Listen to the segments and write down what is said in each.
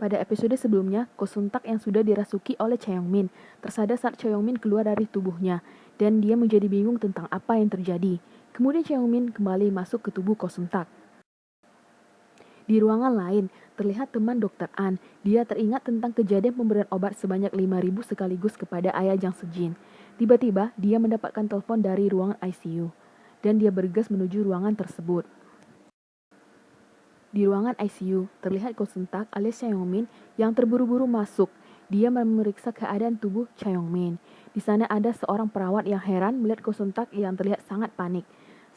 Pada episode sebelumnya, Ko Sun-tak yang sudah dirasuki oleh Cha Yong-min tersadar saat Cha Yong-min keluar dari tubuhnya, dan dia menjadi bingung tentang apa yang terjadi. Kemudian Cha Yong-min kembali masuk ke tubuh Ko Sun-tak. Di ruangan lain, terlihat teman Dr. An. Dia teringat tentang kejadian pemberian obat sebanyak 5.000 sekaligus kepada ayah Jang Se-jin. Tiba-tiba, dia mendapatkan telepon dari ruangan ICU, dan dia bergegas menuju ruangan tersebut. Di ruangan ICU, terlihat Ko Sun-tak alias Cha Yong-min yang terburu-buru masuk. Dia memeriksa keadaan tubuh Cha Yong-min. Di sana ada seorang perawat yang heran melihat Ko Sun-tak yang terlihat sangat panik.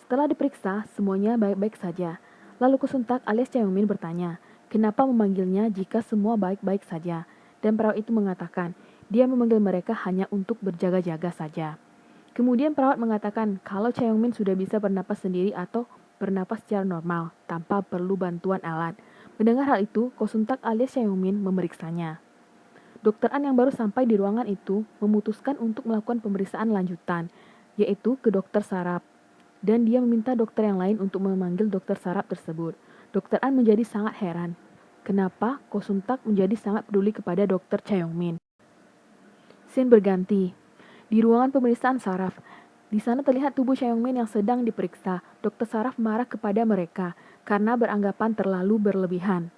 Setelah diperiksa, semuanya baik-baik saja. Lalu Ko Sun-tak alias Cha Yong-min bertanya, kenapa memanggilnya jika semua baik-baik saja? Dan perawat itu mengatakan, dia memanggil mereka hanya untuk berjaga-jaga saja. Kemudian perawat mengatakan kalau Cha Yong-min sudah bisa bernapas sendiri atau bernapas secara normal, tanpa perlu bantuan alat. Mendengar hal itu, Ko Sun-tak alias Cha Yong-min memeriksanya. Dokter An yang baru sampai di ruangan itu memutuskan untuk melakukan pemeriksaan lanjutan, yaitu ke dokter saraf. Dan dia meminta dokter yang lain untuk memanggil dokter saraf tersebut. Dokter An menjadi sangat heran. Kenapa Ko Sun-tak menjadi sangat peduli kepada dokter Cha Yong-min? Scene berganti. Di ruangan pemeriksaan saraf, di sana terlihat tubuh Cha Yong-min yang sedang diperiksa. Dokter saraf marah kepada mereka karena beranggapan terlalu berlebihan.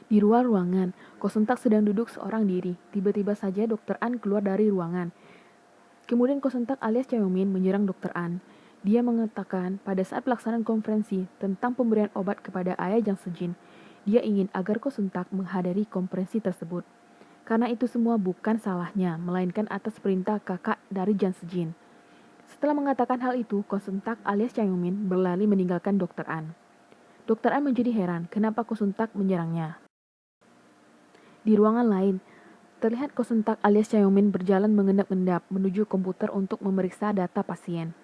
Di luar ruangan, Ko Sun-tak sedang duduk seorang diri. Tiba-tiba saja Dokter An keluar dari ruangan. Kemudian Ko Sun-tak alias Cha Yong-min menyerang Dokter An. Dia mengatakan pada saat pelaksanaan konferensi tentang pemberian obat kepada ayah Jang Se-jin, dia ingin agar Ko Sun-tak menghadiri konferensi tersebut. Karena itu semua bukan salahnya, melainkan atas perintah kakak dari Jang Se-jin. Setelah mengatakan hal itu, Ko Sun-tak alias Cha Yong-min berlari meninggalkan Dokter An. Dokter An menjadi heran kenapa Ko Sun-tak menyerangnya. Di ruangan lain, terlihat Ko Sun-tak alias Cha Yong-min berjalan mengendap-endap menuju komputer untuk memeriksa data pasien.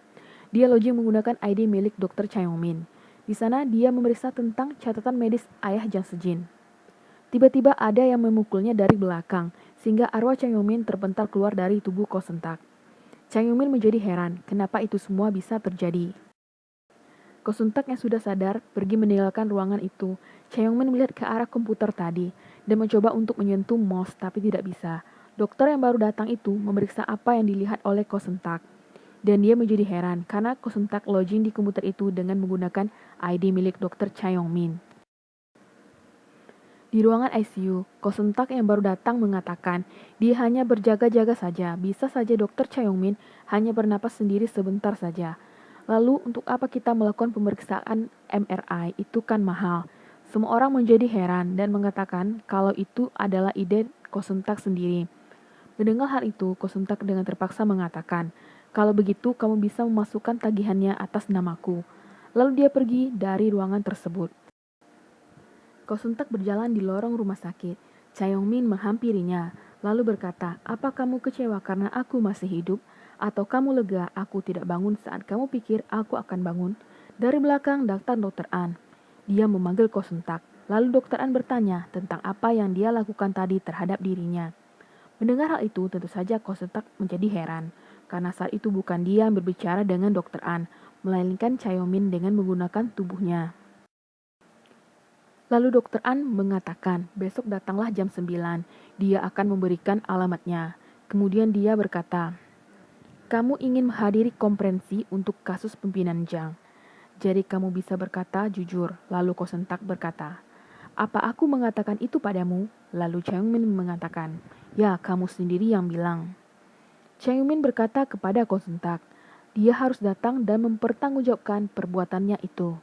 Dia login menggunakan ID milik Dr. Cha Yong-min. Di sana dia memeriksa tentang catatan medis ayah Jang Se-jin. Tiba-tiba ada yang memukulnya dari belakang, sehingga arwah Cha Yong-min terpental keluar dari tubuh Ko Sun-tak. Cha Yong-min menjadi heran kenapa itu semua bisa terjadi. Ko Sun-tak yang sudah sadar pergi meninggalkan ruangan itu. Cha Yong-min melihat ke arah komputer tadi dan mencoba untuk menyentuh mouse tapi tidak bisa. Dokter yang baru datang itu memeriksa apa yang dilihat oleh Ko Sun-tak. Dan dia menjadi heran karena Ko Sun-tak login di komputer itu dengan menggunakan ID milik Dr. Cha Yong-min. Di ruangan ICU, Ko Sun-tak yang baru datang mengatakan dia hanya berjaga-jaga saja. Bisa saja Dr. Cha Yong-min hanya bernapas sendiri sebentar saja. Lalu untuk apa kita melakukan pemeriksaan MRI? Itu kan mahal. Semua orang menjadi heran dan mengatakan kalau itu adalah ide Ko Sun-tak sendiri. Mendengar hal itu, Ko Sun-tak dengan terpaksa mengatakan, kalau begitu kamu bisa memasukkan tagihannya atas namaku. Lalu dia pergi dari ruangan tersebut. Ko Sun-tak berjalan di lorong rumah sakit. Cha Yong-min menghampirinya, lalu berkata, apa kamu kecewa karena aku masih hidup? Atau kamu lega aku tidak bangun saat kamu pikir aku akan bangun? Dari belakang datang Dr. An. Dia memanggil Ko Sun-tak. Lalu Dr. An bertanya tentang apa yang dia lakukan tadi terhadap dirinya. Mendengar hal itu, tentu saja Ko Sun-tak menjadi heran. Karena saat itu bukan dia yang berbicara dengan Dr. An, melainkan Cha Yong-min dengan menggunakan tubuhnya. Lalu Dr. An mengatakan, besok datanglah jam 9. Dia akan memberikan alamatnya. Kemudian dia berkata, kamu ingin menghadiri konferensi untuk kasus pimpinan Jang. Jadi kamu bisa berkata jujur. Lalu Ko Sun-tak berkata, apa aku mengatakan itu padamu? Lalu Cha Yong-min mengatakan, ya kamu sendiri yang bilang. Cha Yong-min berkata kepada Ko Sun-tak, dia harus datang dan mempertanggungjawabkan perbuatannya itu.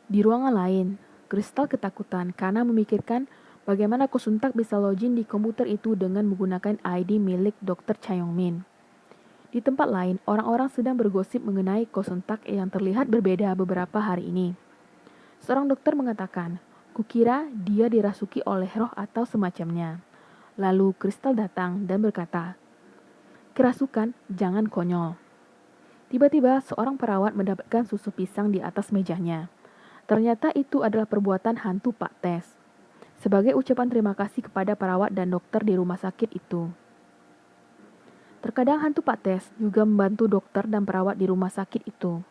Di ruangan lain, Kristal ketakutan karena memikirkan bagaimana Ko Sun-tak bisa login di komputer itu dengan menggunakan ID milik Dr. Cha Yong-min. Di tempat lain, orang-orang sedang bergosip mengenai Ko Sun-tak yang terlihat berbeda beberapa hari ini. Seorang dokter mengatakan, kukira dia dirasuki oleh roh atau semacamnya. Lalu Kristal datang dan berkata, kerasukan, jangan konyol. Tiba-tiba seorang perawat mendapatkan susu pisang di atas mejanya. Ternyata itu adalah perbuatan hantu Pak Tes. Sebagai ucapan terima kasih kepada perawat dan dokter di rumah sakit itu. Terkadang hantu Pak Tes juga membantu dokter dan perawat di rumah sakit itu.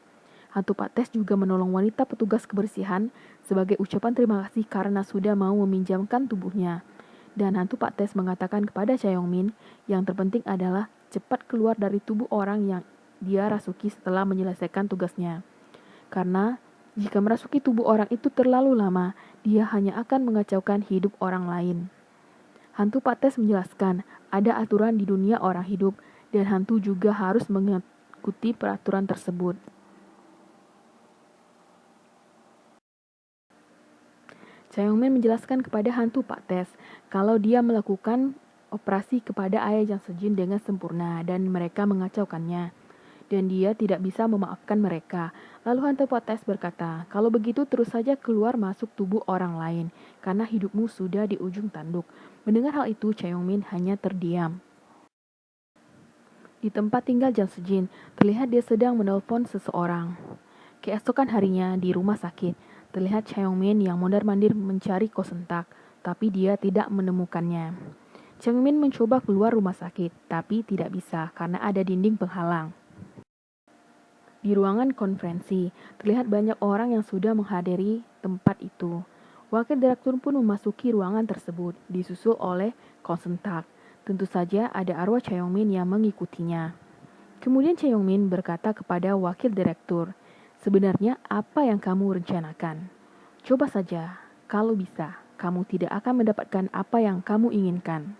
Hantu Pak Tes juga menolong wanita petugas kebersihan sebagai ucapan terima kasih karena sudah mau meminjamkan tubuhnya. Dan hantu Pak Tes mengatakan kepada Cha Yong-min, yang terpenting adalah cepat keluar dari tubuh orang yang dia rasuki setelah menyelesaikan tugasnya. Karena jika merasuki tubuh orang itu terlalu lama, dia hanya akan mengacaukan hidup orang lain. Hantu Pak Tes menjelaskan, ada aturan di dunia orang hidup, dan hantu juga harus mengikuti peraturan tersebut. Cha Yong-min menjelaskan kepada hantu Pak Tes kalau dia melakukan operasi kepada ayah Jang Sejin dengan sempurna dan mereka mengacaukannya. Dan dia tidak bisa memaafkan mereka. Lalu hantu Pak Tes berkata, kalau begitu terus saja keluar masuk tubuh orang lain, karena hidupmu sudah di ujung tanduk. Mendengar hal itu, Cha Yong-min hanya terdiam. Di tempat tinggal Jang Sejin, terlihat dia sedang menelpon seseorang. Keesokan harinya, di rumah sakit, terlihat Cha Yong-min yang mondar-mandir mencari Ko Sentak, tapi dia tidak menemukannya. Cha Yong-min mencoba keluar rumah sakit, tapi tidak bisa karena ada dinding penghalang. Di ruangan konferensi, terlihat banyak orang yang sudah menghadiri tempat itu. Wakil direktur pun memasuki ruangan tersebut, disusul oleh Ko Sentak. Tentu saja ada arwah Cha Yong-min yang mengikutinya. Kemudian Cha Yong-min berkata kepada wakil direktur, sebenarnya apa yang kamu rencanakan? Coba saja, kalau bisa, kamu tidak akan mendapatkan apa yang kamu inginkan.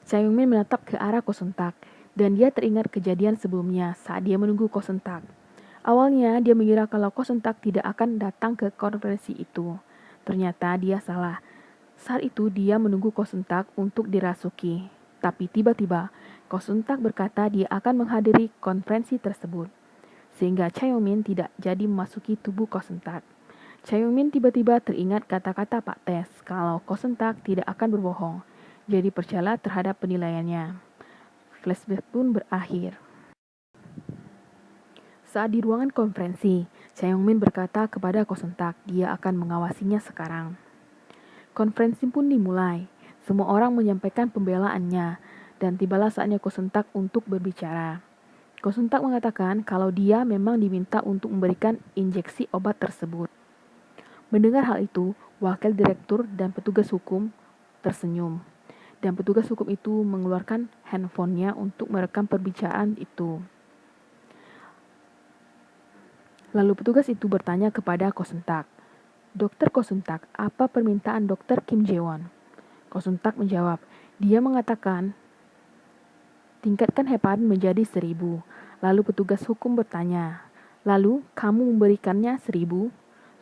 Cha Yong-min menatap ke arah Ko Sentak, dan dia teringat kejadian sebelumnya saat dia menunggu Ko Sentak. Awalnya dia mengira kalau Ko Sentak tidak akan datang ke konferensi itu. Ternyata dia salah. Saat itu dia menunggu Ko Sentak untuk dirasuki. Tapi tiba-tiba Ko Sentak berkata dia akan menghadiri konferensi tersebut. Sehingga Cha Yong-min tidak jadi memasuki tubuh Ko Sentak. Cha Yong-min tiba-tiba teringat kata-kata Pak Tes kalau Ko Sentak tidak akan berbohong. Jadi percaya terhadap penilaiannya. Flashback pun berakhir. Saat di ruangan konferensi, Cha Yong-min berkata kepada Ko Sentak dia akan mengawasinya sekarang. Konferensi pun dimulai. Semua orang menyampaikan pembelaannya dan tibalah saatnya Ko Sentak untuk berbicara. Ko Sentak mengatakan kalau dia memang diminta untuk memberikan injeksi obat tersebut. Mendengar hal itu, wakil direktur dan petugas hukum tersenyum. Dan petugas hukum itu mengeluarkan handphonenya untuk merekam perbicaraan itu. Lalu petugas itu bertanya kepada Ko Sentak, Dokter Ko Sentak, apa permintaan Dokter Kim Jae-won? Ko Sentak menjawab, dia mengatakan tingkatkan heparin menjadi 1000. Lalu petugas hukum bertanya, lalu kamu memberikannya 1000?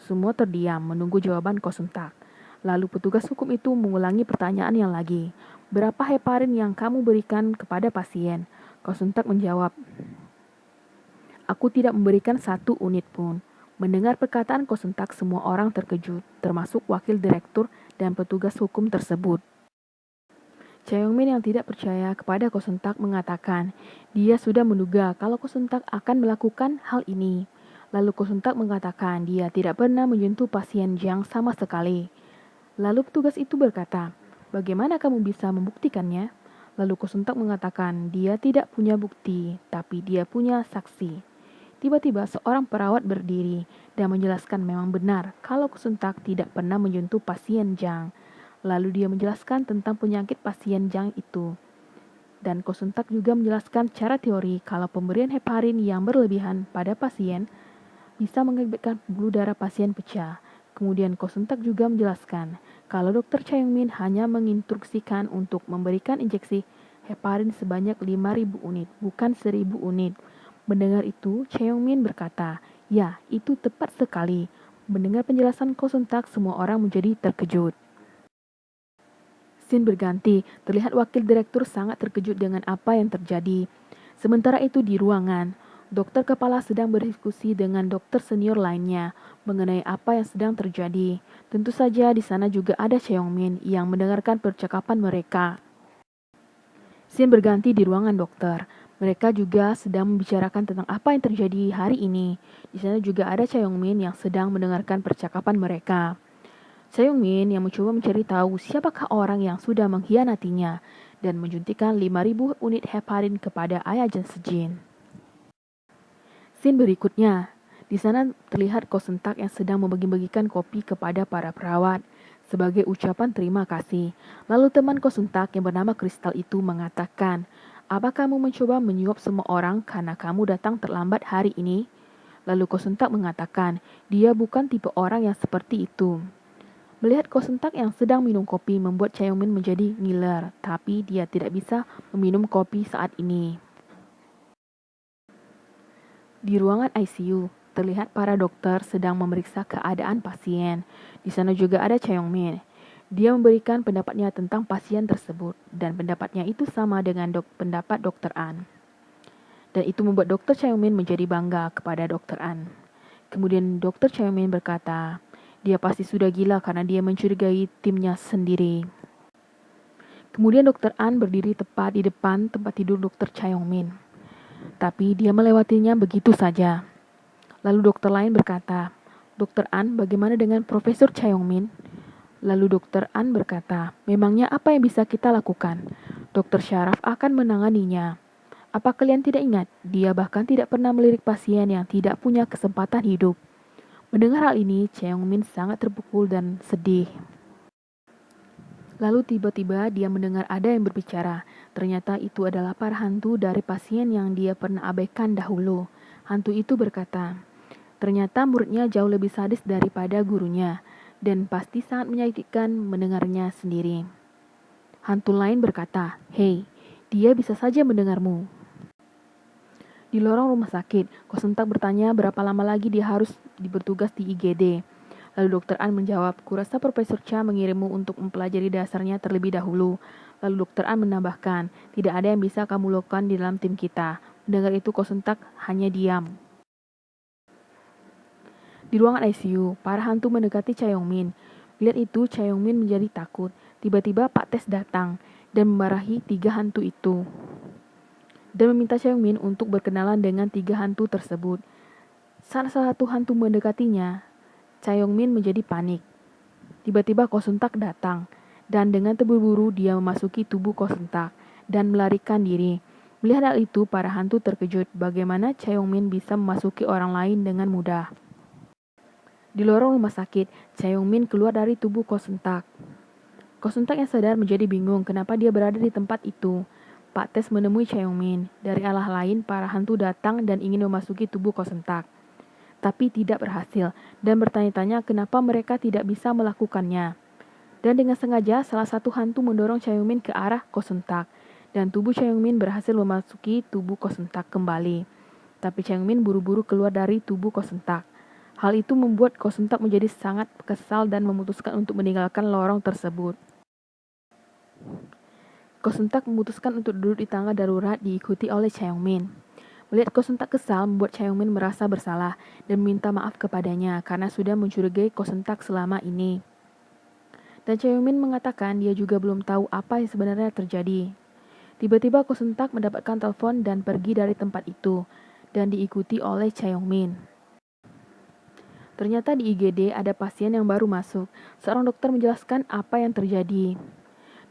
Semua terdiam menunggu jawaban Ko Sentak. Lalu petugas hukum itu mengulangi pertanyaan yang lagi, berapa heparin yang kamu berikan kepada pasien? Ko Sentak menjawab, aku tidak memberikan 1 unit pun. Mendengar perkataan Ko Sentak, semua orang terkejut, termasuk wakil direktur dan petugas hukum tersebut. Cha Yong-min yang tidak percaya kepada Ko Sentak mengatakan, dia sudah menduga kalau Ko Sentak akan melakukan hal ini. Lalu Ko Sentak mengatakan dia tidak pernah menyentuh pasien Jiang sama sekali. Lalu petugas itu berkata, bagaimana kamu bisa membuktikannya? Lalu Ko Sentak mengatakan dia tidak punya bukti, tapi dia punya saksi. Tiba-tiba seorang perawat berdiri dan menjelaskan memang benar kalau Ko Sentak tidak pernah menyentuh pasien Jiang. Lalu dia menjelaskan tentang penyakit pasien Jiang itu. Dan Ko Sentak juga menjelaskan cara teori kalau pemberian heparin yang berlebihan pada pasien bisa mengakibatkan pembuluh darah pasien pecah. Kemudian Ko Sentak juga menjelaskan kalau Dr. Cha Yong-min hanya menginstruksikan untuk memberikan injeksi heparin sebanyak 5.000 unit, bukan 1.000 unit. Mendengar itu, Cha Yong-min berkata, ya, itu tepat sekali. Mendengar penjelasan Ko Sentak, semua orang menjadi terkejut. Scene berganti, terlihat wakil direktur sangat terkejut dengan apa yang terjadi. Sementara itu di ruangan, dokter kepala sedang berdiskusi dengan dokter senior lainnya mengenai apa yang sedang terjadi. Tentu saja di sana juga ada Cha Yong-min yang mendengarkan percakapan mereka. Scene berganti di ruangan dokter. Mereka juga sedang membicarakan tentang apa yang terjadi hari ini. Di sana juga ada Cha Yong-min yang sedang mendengarkan percakapan mereka. Cha Yong-min yang mencoba mencari tahu siapakah orang yang sudah mengkhianatinya dan menjuntikan 5.000 unit heparin kepada ayah Jang Sejin. Scene berikutnya, di sana terlihat Kosentak yang sedang membagi-bagikan kopi kepada para perawat sebagai ucapan terima kasih. Lalu teman Kosentak yang bernama Kristal itu mengatakan, "Apa kamu mencoba menyuap semua orang karena kamu datang terlambat hari ini?" Lalu Kosentak mengatakan, dia bukan tipe orang yang seperti itu. Melihat Kosentak yang sedang minum kopi membuat Chaeyomin menjadi ngiler, tapi dia tidak bisa meminum kopi saat ini. Di ruangan ICU, terlihat para dokter sedang memeriksa keadaan pasien. Di sana juga ada Chaeyomin. Dia memberikan pendapatnya tentang pasien tersebut, dan pendapatnya itu sama dengan pendapat Dr. An. Dan itu membuat Dr. Chaeyomin menjadi bangga kepada Dr. An. Kemudian Dr. Chaeyomin berkata, dia pasti sudah gila karena dia mencurigai timnya sendiri. Kemudian Dr. An berdiri tepat di depan tempat tidur Dr. Chaeyomin. Tapi dia melewatinya begitu saja. Lalu dokter lain berkata, "Dr. An, bagaimana dengan Profesor Chaeyomin?" Lalu Dr. An berkata, "Memangnya apa yang bisa kita lakukan? Dr. Syaraf akan menanganinya. Apa kalian tidak ingat? Dia bahkan tidak pernah melirik pasien yang tidak punya kesempatan hidup." Mendengar hal ini, Chaeyomin sangat terpukul dan sedih. Lalu tiba-tiba dia mendengar ada yang berbicara. Ternyata itu adalah para hantu dari pasien yang dia pernah abaikan dahulu. Hantu itu berkata, ternyata muridnya jauh lebih sadis daripada gurunya, dan pasti sangat menyakitkan mendengarnya sendiri. Hantu lain berkata, "Hei, dia bisa saja mendengarmu." Di lorong rumah sakit, Kosentak bertanya berapa lama lagi dia harus bertugas di IGD. Lalu Dr. An menjawab, "Kurasa Profesor Cha mengirimmu untuk mempelajari dasarnya terlebih dahulu." Lalu Dr. An menambahkan, "Tidak ada yang bisa kamu lakukan di dalam tim kita." Mendengar itu Kosentak hanya diam. Di ruangan ICU, para hantu mendekati Chaeyomin. Melihat itu, Chaeyomin menjadi takut. Tiba-tiba Pak Tes datang dan memarahi 3 hantu itu. Dan meminta Chaeyomin untuk berkenalan dengan 3 hantu tersebut. Saat salah satu hantu mendekatinya, Chaeyomin menjadi panik. Tiba-tiba Kosentak datang, dan dengan terburu-buru dia memasuki tubuh Kosentak dan melarikan diri. Melihat hal itu, para hantu terkejut bagaimana Chaeyomin bisa memasuki orang lain dengan mudah. Di lorong rumah sakit, Chaeyomin keluar dari tubuh Kosentak. Kosentak yang sadar menjadi bingung kenapa dia berada di tempat itu. Pak Tes menemui Chaeyomin. Dari arah lain, para hantu datang dan ingin memasuki tubuh Kosentak, tapi tidak berhasil, dan bertanya-tanya kenapa mereka tidak bisa melakukannya. Dan dengan sengaja, salah satu hantu mendorong Chaeyomin ke arah Kosentak, dan tubuh Chaeyomin berhasil memasuki tubuh Kosentak kembali. Tapi Chaeyomin buru-buru keluar dari tubuh Kosentak. Hal itu membuat Kosentak menjadi sangat kesal dan memutuskan untuk meninggalkan lorong tersebut. Kosentak memutuskan untuk duduk di tangga darurat diikuti oleh Chaeyomin. Melihat Kosentak kesal membuat Chaeyomin merasa bersalah dan meminta maaf kepadanya karena sudah mencurigai Kosentak selama ini. Dan Chaeyomin mengatakan dia juga belum tahu apa yang sebenarnya terjadi. Tiba-tiba Kosentak mendapatkan telepon dan pergi dari tempat itu dan diikuti oleh Chaeyomin. Ternyata di IGD ada pasien yang baru masuk. Seorang dokter menjelaskan apa yang terjadi.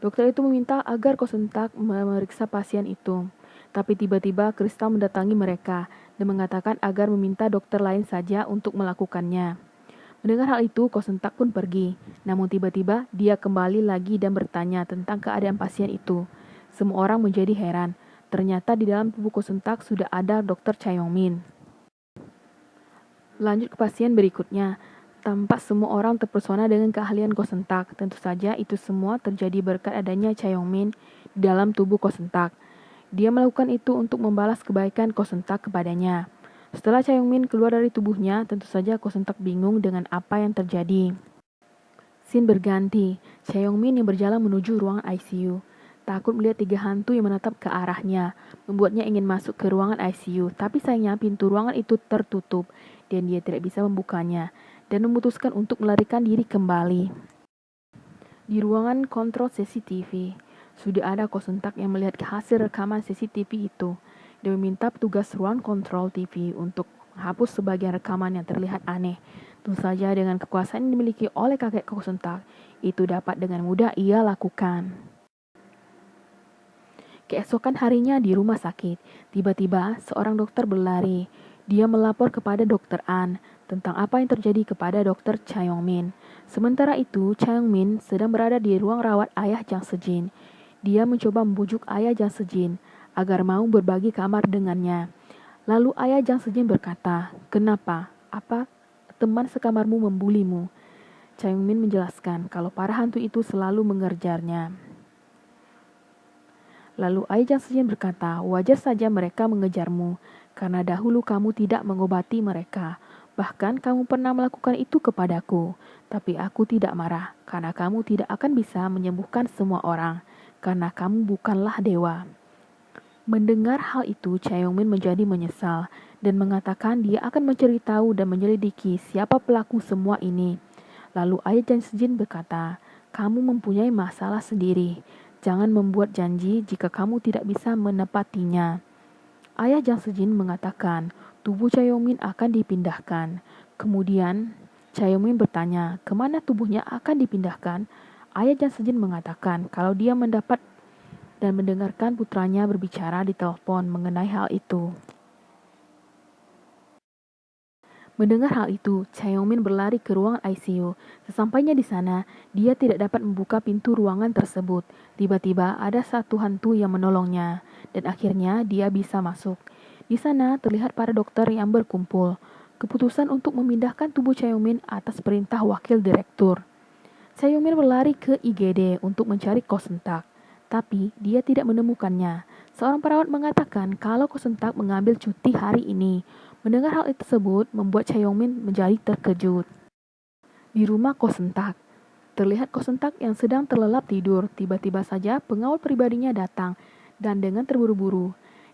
Dokter itu meminta agar Kosentak memeriksa pasien itu. Tapi tiba-tiba Kristal mendatangi mereka dan mengatakan agar meminta dokter lain saja untuk melakukannya. Mendengar hal itu, Kosentak pun pergi. Namun tiba-tiba dia kembali lagi dan bertanya tentang keadaan pasien itu. Semua orang menjadi heran. Ternyata di dalam tubuh Kosentak sudah ada dokter Chaeyomin. Lanjut ke pasien berikutnya. Tampak semua orang terpesona dengan keahlian Kosentak. Tentu saja itu semua terjadi berkat adanya Chaeyomin di dalam tubuh Kosentak. Dia melakukan itu untuk membalas kebaikan Kosentak kepadanya. Setelah Chaeyomin keluar dari tubuhnya, tentu saja Kosentak bingung dengan apa yang terjadi. Scene berganti. Chaeyomin yang berjalan menuju ruangan ICU. Takut melihat 3 hantu yang menatap ke arahnya, membuatnya ingin masuk ke ruangan ICU. Tapi sayangnya pintu ruangan itu tertutup dan dia tidak bisa membukanya dan memutuskan untuk melarikan diri kembali. Di ruangan kontrol CCTV, sudah ada Kosentak yang melihat hasil rekaman CCTV itu dan meminta petugas ruang kontrol TV untuk menghapus sebagian rekaman yang terlihat aneh. Tentu saja dengan kekuasaan yang dimiliki oleh kakek Kosentak, itu dapat dengan mudah ia lakukan. Keesokan harinya di rumah sakit, tiba-tiba seorang dokter berlari. Dia melapor kepada Dr. An tentang apa yang terjadi kepada Dr. Cha Yong-min. Sementara itu, Cha Yong-min sedang berada di ruang rawat ayah Jang Se-jin. Dia mencoba membujuk ayah Jang Se-jin agar mau berbagi kamar dengannya. Lalu ayah Jang Se-jin berkata, "Kenapa? Apa teman sekamarmu membulimu?" Cha Yong-min menjelaskan kalau para hantu itu selalu mengerjarnya. Lalu ayah Jang Se-jin berkata, "Wajar saja mereka mengejarmu, karena dahulu kamu tidak mengobati mereka. Bahkan kamu pernah melakukan itu kepadaku. Tapi aku tidak marah, karena kamu tidak akan bisa menyembuhkan semua orang, karena kamu bukanlah dewa." Mendengar hal itu, Cha Yong-min menjadi menyesal dan mengatakan dia akan mencari tahu dan menyelidiki siapa pelaku semua ini. Lalu ayah Jang Se-jin berkata, "Kamu mempunyai masalah sendiri. Jangan membuat janji jika kamu tidak bisa menepatinya." Ayah Jang Se-jin mengatakan tubuh Cha Yong-min akan dipindahkan. Kemudian Cha Yong-min bertanya kemana tubuhnya akan dipindahkan. Ayah Jang Se-jin mengatakan kalau dia mendapat dan mendengarkan putranya berbicara di telepon mengenai hal itu. Mendengar hal itu, Cha Yong-min berlari ke ruangan ICU. Sesampainya di sana, dia tidak dapat membuka pintu ruangan tersebut. Tiba-tiba ada satu hantu yang menolongnya, dan akhirnya dia bisa masuk. Di sana terlihat para dokter yang berkumpul. Keputusan untuk memindahkan tubuh Cha Yong-min atas perintah wakil direktur. Cha Yong-min berlari ke IGD untuk mencari Ko Seung-tak, tapi dia tidak menemukannya. Seorang perawat mengatakan kalau Ko Seung-tak mengambil cuti hari ini. Mendengar hal tersebut membuat Cha Yong-min menjadi terkejut. Di rumah Ko Seung-tak, terlihat Ko Seung-tak yang sedang terlelap tidur. Tiba-tiba saja pengawal pribadinya datang dan dengan terburu-buru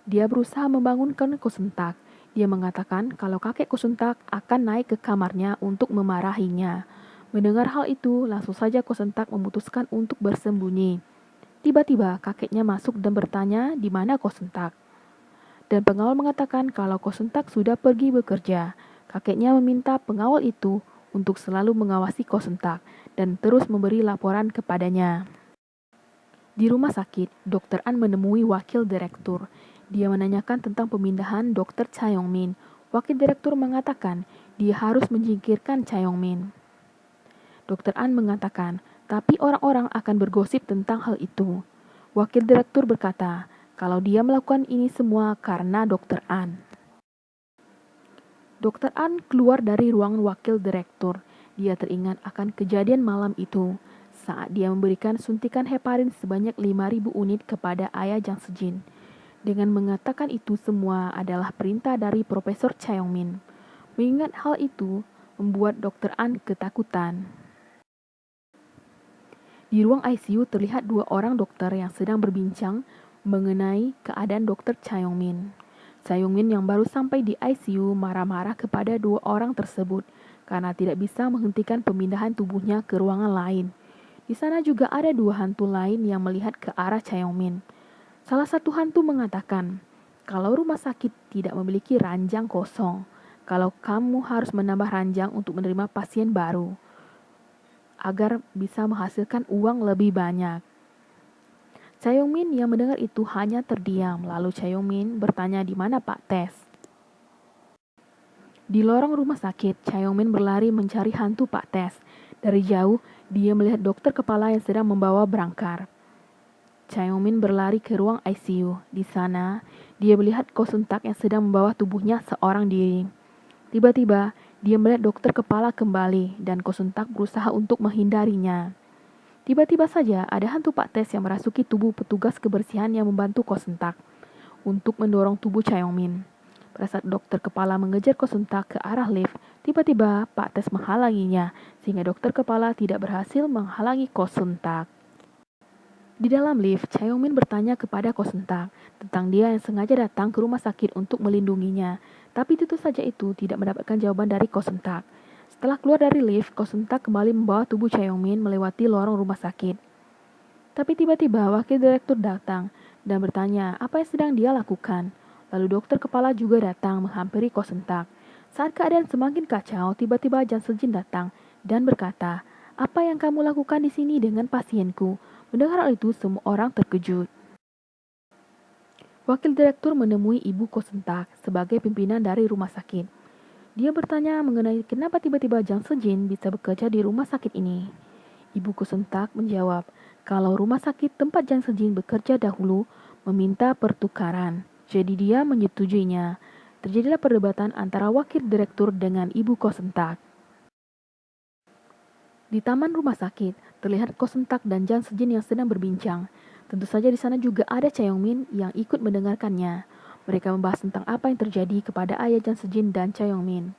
dia berusaha membangunkan Ko Seung-tak. Dia mengatakan kalau kakek Ko Seung-tak akan naik ke kamarnya untuk memarahinya. Mendengar hal itu, langsung saja Ko Seung-tak memutuskan untuk bersembunyi. Tiba-tiba kakeknya masuk dan bertanya di mana Ko Seung-tak. Dan pengawal mengatakan kalau Ko Seung-tak sudah pergi bekerja. Kakeknya meminta pengawal itu untuk selalu mengawasi Ko Seung-tak dan terus memberi laporan kepadanya. Di rumah sakit, Dr. An menemui wakil direktur. Dia menanyakan tentang pemindahan Dr. Cha Yong-min. Wakil direktur mengatakan dia harus menyingkirkan Cha Yong-min. Dr. An mengatakan, tapi orang-orang akan bergosip tentang hal itu. Wakil direktur berkata, kalau dia melakukan ini semua karena Dr. An. Dr. An keluar dari ruangan wakil direktur. Dia teringat akan kejadian malam itu saat dia memberikan suntikan heparin sebanyak 5.000 unit kepada ayah Jang Se-jin. Dengan mengatakan itu semua adalah perintah dari Profesor Cha Yong-min. Mengingat hal itu membuat Dr. An ketakutan. Di ruang ICU terlihat dua orang dokter yang sedang berbincang mengenai keadaan Dr. Cha Yong-min. Cha Yong-min yang baru sampai di ICU marah-marah kepada dua orang tersebut karena tidak bisa menghentikan pemindahan tubuhnya ke ruangan lain. Di sana juga ada dua hantu lain yang melihat ke arah Cha Yong-min. Salah satu hantu mengatakan, kalau rumah sakit tidak memiliki ranjang kosong, kalau kamu harus menambah ranjang untuk menerima pasien baru, agar bisa menghasilkan uang lebih banyak. Cha Yong-min yang mendengar itu hanya terdiam. Lalu Cha Yong-min bertanya di mana Pak Tes. Di lorong rumah sakit, Cha Yong-min berlari mencari hantu Pak Tes. Dari jauh, dia melihat dokter kepala yang sedang membawa berangkar. Cha Yong-min berlari ke ruang ICU. Di sana, dia melihat Ko Seung-tak yang sedang membawa tubuhnya seorang diri. Tiba-tiba, dia melihat dokter kepala kembali dan Ko Seung-tak berusaha untuk menghindarinya. Tiba-tiba saja ada hantu Pak Tes yang merasuki tubuh petugas kebersihan yang membantu Ko Seung-tak untuk mendorong tubuh Cha Yong-min. Pada saat dokter kepala mengejar Ko Seung-tak ke arah lift, tiba-tiba Pak Tes menghalanginya sehingga dokter kepala tidak berhasil menghalangi Ko Seung-tak. Di dalam lift, Cha Yong-min bertanya kepada Ko Seung-tak tentang dia yang sengaja datang ke rumah sakit untuk melindunginya. Tapi tentu saja itu tidak mendapatkan jawaban dari Ko Seung-tak. Setelah keluar dari lift, Ko Seung-tak kembali membawa tubuh Cha Yong-min melewati lorong rumah sakit. Tapi tiba-tiba wakil direktur datang dan bertanya apa yang sedang dia lakukan. Lalu dokter kepala juga datang menghampiri Ko Seung-tak. Saat keadaan semakin kacau, tiba-tiba Jang Se-jin datang dan berkata, "Apa yang kamu lakukan di sini dengan pasienku?" Mendengar hal itu, semua orang terkejut. Wakil direktur menemui Ibu Ko Sentak sebagai pimpinan dari rumah sakit. Dia bertanya mengenai kenapa tiba-tiba Jang Sejin bisa bekerja di rumah sakit ini. Ibu Ko Sentak menjawab kalau rumah sakit tempat Jang Sejin bekerja dahulu meminta pertukaran. Jadi dia menyetujuinya. Terjadilah perdebatan antara wakil direktur dengan Ibu Ko Sentak. Di taman rumah sakit, terlihat Ko Sentak dan Jang Sejin yang sedang berbincang. Tentu saja di sana juga ada Cha Yongmin yang ikut mendengarkannya. Mereka membahas tentang apa yang terjadi kepada ayah Jang Sejin dan Cha Yongmin.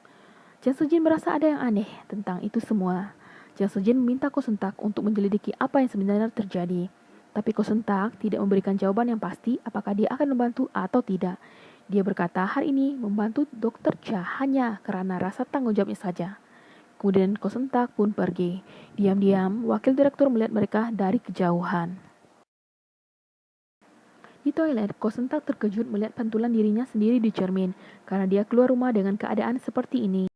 Jang Sejin merasa ada yang aneh tentang itu semua. Jang Sejin meminta Ko Sentak untuk menyelidiki apa yang sebenarnya terjadi. Tapi Ko Sentak tidak memberikan jawaban yang pasti apakah dia akan membantu atau tidak. Dia berkata hari ini membantu Dokter Cha hanya karena rasa tanggung jawabnya saja. Kemudian Ko Sentak pun pergi. Diam-diam, wakil direktur melihat mereka dari kejauhan. Di toilet, Ko Sentak terkejut melihat pantulan dirinya sendiri di cermin karena dia keluar rumah dengan keadaan seperti ini.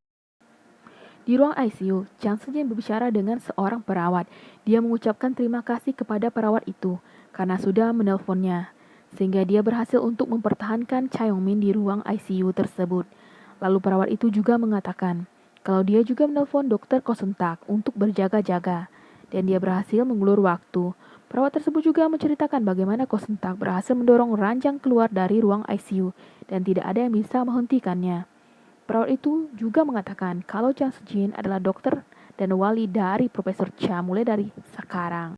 Di ruang ICU, Jang Sejin berbicara dengan seorang perawat. Dia mengucapkan terima kasih kepada perawat itu karena sudah menelponnya, sehingga dia berhasil untuk mempertahankan Cha Yongmin di ruang ICU tersebut. Lalu perawat itu juga mengatakan kalau dia juga menelpon dokter Ko Sentak untuk berjaga-jaga, dan dia berhasil mengulur waktu. Perawat tersebut juga menceritakan bagaimana Ko Sentak berhasil mendorong ranjang keluar dari ruang ICU dan tidak ada yang bisa menghentikannya. Perawat itu juga mengatakan kalau Jang Sejin adalah dokter dan wali dari Profesor Cha mulai dari sekarang.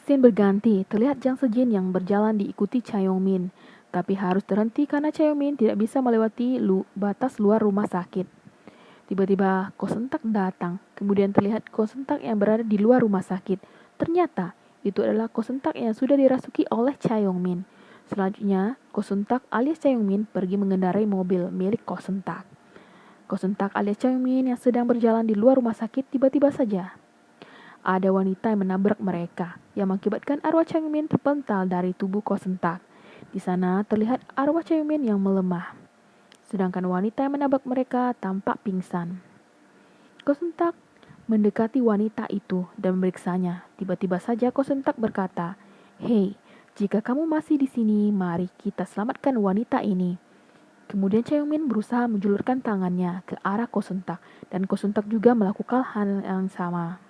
Scene berganti, terlihat Jang Sejin yang berjalan diikuti Cha Yongmin, tapi harus terhenti karena Cha Yongmin tidak bisa melewati batas luar rumah sakit. Tiba-tiba Ko Sentak datang, kemudian terlihat Ko Sentak yang berada di luar rumah sakit. Ternyata itu adalah Ko Sentak yang sudah dirasuki oleh Cha Yongmin. Selanjutnya, Ko Sentak alias Cha Yongmin pergi mengendarai mobil milik Ko Sentak. Ko Sentak alias Cha Yongmin yang sedang berjalan di luar rumah sakit tiba-tiba saja ada wanita yang menabrak mereka, yang mengakibatkan arwah Cha Yongmin terpental dari tubuh Ko Sentak. Di sana terlihat arwah Cha Yongmin yang melemah, sedangkan wanita yang menabrak mereka tampak pingsan. Ko Sentak mendekati wanita itu dan memeriksanya. Tiba-tiba saja Ko Sentak berkata, "Hei, jika kamu masih di sini, mari kita selamatkan wanita ini." Kemudian Cha Yongmin berusaha menjulurkan tangannya ke arah Ko Sentak, dan Ko Sentak juga melakukan hal yang sama.